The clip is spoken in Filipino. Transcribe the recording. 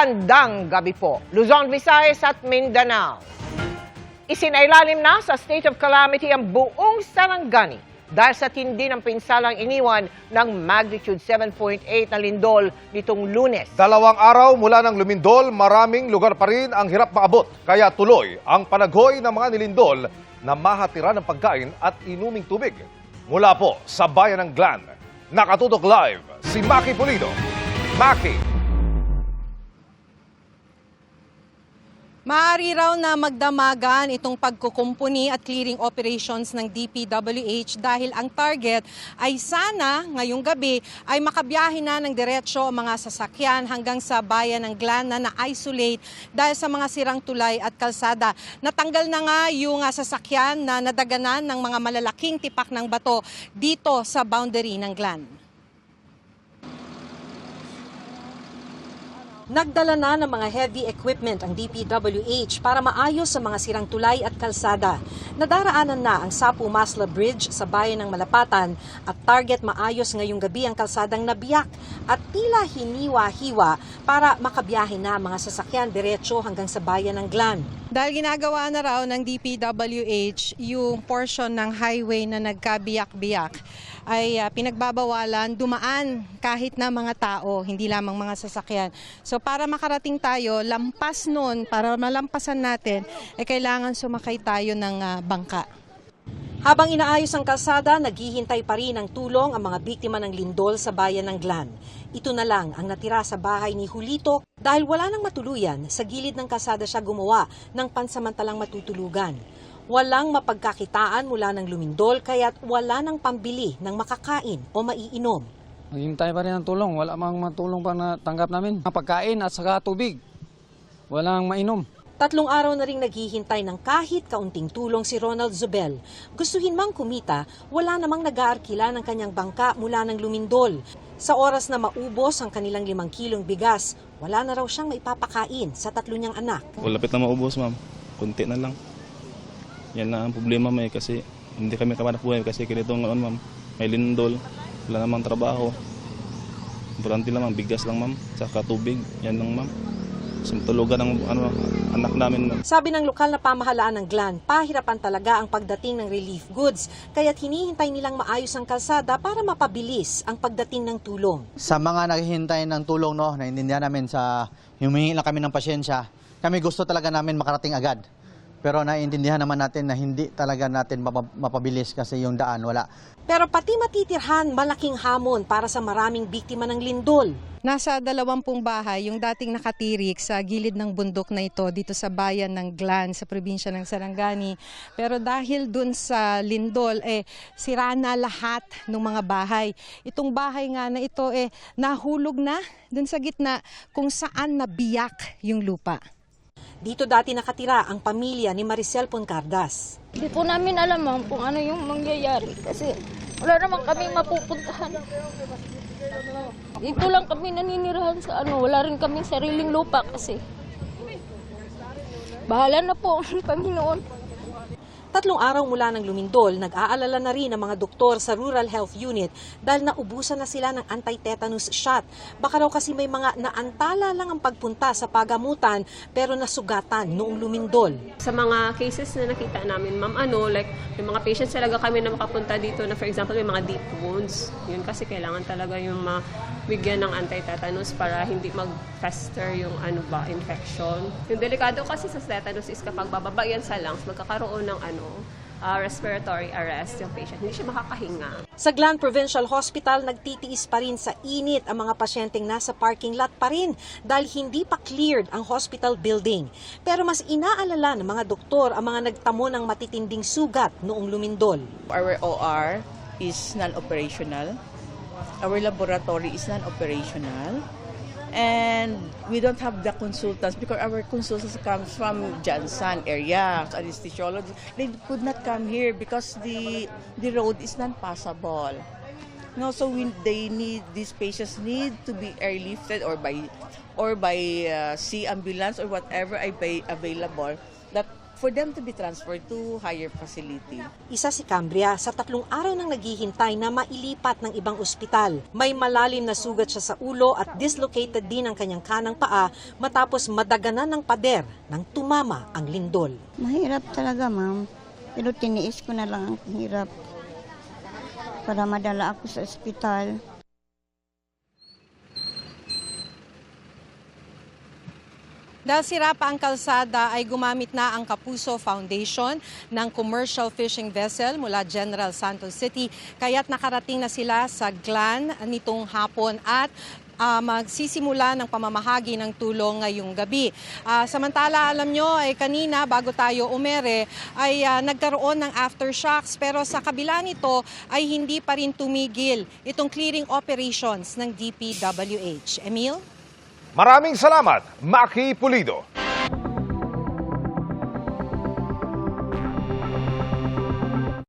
Magandang gabi po, Luzon, Visayas at Mindanao. Isinailalim na sa state of calamity ang buong Sarangani dahil sa tindi ng pinsalang iniwan ng magnitude 7.8 na lindol nitong Lunes. 2 araw mula ng lumindol, maraming lugar pa rin ang hirap maabot. Kaya tuloy ang panaghoy ng mga nilindol na mahatira ng pagkain at inuming tubig. Mula po sa bayan ng Glan, nakatutok live si Maki Pulido. Maki! Maaari raw na magdamagan itong pagkukumpuni at clearing operations ng DPWH dahil ang target ay sana ngayong gabi ay makabiyahe na ng diretsyo ang mga sasakyan hanggang sa bayan ng Glan na na-isolate dahil sa mga sirang tulay at kalsada. Natanggal na nga yung sasakyan na nadaganan ng mga malalaking tipak ng bato dito sa boundary ng Glan. Nagdala na ng mga heavy equipment ang DPWH para maayos sa mga sirang tulay at kalsada. Nadaraanan na ang Sapu-Masla Bridge sa bayan ng Malapatan at target maayos ngayong gabi ang kalsadang nabiyak at tila hiniwa-hiwa para makabiyahe na mga sasakyan diretso hanggang sa bayan ng Glan. Dahil ginagawa na raw ng DPWH yung portion ng highway na nagkabiyak-biyak ay pinagbabawalan dumaan kahit na mga tao, hindi lamang mga sasakyan. So para makarating tayo, lampas nun, para malampasan natin, kailangan sumakay tayo ng bangka. Habang inaayos ang kalsada, naghihintay pa rin ng tulong ang mga biktima ng lindol sa bayan ng Glan. Ito na lang ang natira sa bahay ni Julito dahil wala nang matuluyan, sa gilid ng kalsada siya gumawa ng pansamantalang matutulugan. Walang mapagkakitaan mula ng lumindol kaya't wala nang pambili ng makakain o maiinom. Hintay pa rin ang tulong. Wala mang matulong pa na tanggap namin. Pagkain at saka tubig. Walang mainom. 3 araw na rin naghihintay ng kahit kaunting tulong si Ronald Zubel. Gustuhin mang kumita, wala namang nag-aarkila ng kanyang bangka mula ng lumindol. Sa oras na maubos ang kanilang 5 kilong bigas, wala na raw siyang maipapakain sa 3 niyang anak. Lapit na maubos, ma'am. Kunti na lang. Yan na ang problema, may kasi hindi kami kamanap buhay kasi ganito ngayon, ma'am. May lindol, wala namang trabaho. Importante lang, ma'am, bigas lang, ma'am, saka tubig. Yan lang, ma'am. Sumtulugan ng anak namin. Ma'am. Sabi ng lokal na pamahalaan ng Glan, pahirapan talaga ang pagdating ng relief goods, kaya't hinihintay nilang maayos ang kalsada para mapabilis ang pagdating ng tulong. Sa mga naghihintay ng tulong, no, naiintindihan namin sa humingi lang kami ng pasyensya, kami gusto talaga namin makarating agad. Pero naiintindihan naman natin na hindi talaga natin mapabilis kasi yung daan wala. Pero pati matitirhan, malaking hamon para sa maraming biktima ng lindol. Nasa 20 bahay yung dating nakatirik sa gilid ng bundok na ito dito sa bayan ng Glan sa probinsya ng Sarangani. Pero dahil dun sa lindol, sira na lahat ng mga bahay. Itong bahay nga na ito nahulog na dun sa gitna kung saan nabiyak yung lupa. Dito dati nakatira ang pamilya ni Maricel Poncardas. Hindi po namin alam kung ano yung mangyayari kasi wala naman kami mapupuntahan. Dito lang kami naninirahan sa wala rin kaming sariling lupa kasi. Bahala na po ang Panginoon. 3 araw mula ng lumindol, nag-aalala na rin ang mga doktor sa Rural Health Unit dahil naubusan na sila ng anti-tetanus shot. Baka raw kasi may mga naantala lang ang pagpunta sa pagamutan pero nasugatan noong lumindol. Sa mga cases na nakita namin, ma'am, like may mga patients talaga kami na makapunta dito na for example may mga deep wounds. Yun kasi kailangan talaga yung mabigyan ng anti-tetanus para hindi mag-fester yung infection. Yung delikado kasi sa tetanus is kapag bababa yan sa lungs, magkakaroon ng respiratory arrest yung patient. Hindi siya makakahinga. Sa Glan Provincial Hospital, nagtitiis pa rin sa init ang mga pasyenteng nasa parking lot pa rin dahil hindi pa cleared ang hospital building. Pero mas inaalala ng mga doktor ang mga nagtamo ng matitinding sugat noong lumindol. Our OR is non-operational. Our laboratory is non-operational. And we don't have the consultants because our consultants comes from Jansan area, anesthesiologists. They could not come here because the road is not passable. No, so these patients need to be airlifted or by sea ambulance or whatever available that for them to be transferred to higher facility. Isa si Cambria sa 3 araw nang naghihintay na mailipat ng ibang ospital. May malalim na sugat siya sa ulo at dislocated din ang kanyang kanang paa matapos madaganan ng pader nang tumama ang lindol. Mahirap talaga, ma'am. Pero tiniis ko na lang ang hirap para madala ako sa ospital. Dahil sira pa ang kalsada ay gumamit na ang Kapuso Foundation ng commercial fishing vessel mula General Santos City. Kaya't nakarating na sila sa Glan nitong hapon at magsisimula ng pamamahagi ng tulong ngayong gabi. Samantala, alam nyo, kanina bago tayo umere, ay nagkaroon ng aftershocks pero sa kabila nito ay hindi pa rin tumigil itong clearing operations ng DPWH. Emil? Maraming salamat, Maki Pulido.